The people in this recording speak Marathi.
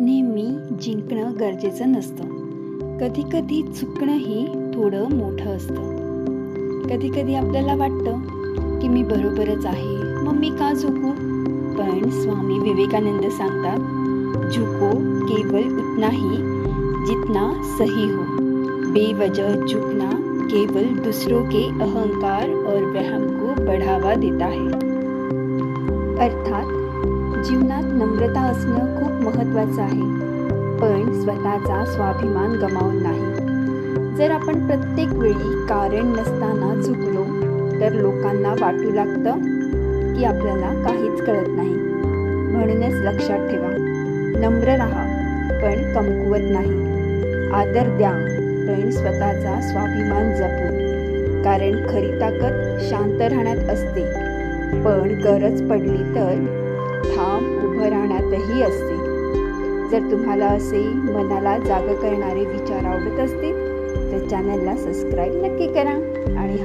नेहमी जिंकणं गरजेचं नसतं. कधीकधी चुकणंही थोडं मोठं असतं. कधीकधी आपल्याला वाटतं की मी बरोबरच आहे, मग मी का झुकू? पण स्वामी विवेकानंद सांगतात, झुको केवल उतना ही जितना सही हो. बेवजह झुकना केवल दूसरों के अहंकार और वहम को बढ़ावा देता है. अर्थात जीवनात नम्रता असणं खूप महत्त्वाचं आहे, पण स्वतःचा स्वाभिमान गमावून नाही. जर आपण प्रत्येक वेळी कारण नसताना झुकलो तर लोकांना वाटू लागतं की आपल्याला काहीच कळत नाही. म्हणूनच लक्षात ठेवा, नम्र राहा पण कमकुवत नाही. आदर द्या पण स्वतःचा स्वाभिमान जपू. कारण खरी ताकद शांत राहण्यात असते, पण गरज पडली तर ठाम उभं राहण्यातही असते. जर तुम्हाला असे मनाला जागं करणारे विचार आवडत असतील तर चॅनलला सबस्क्राईब नक्की करा आणि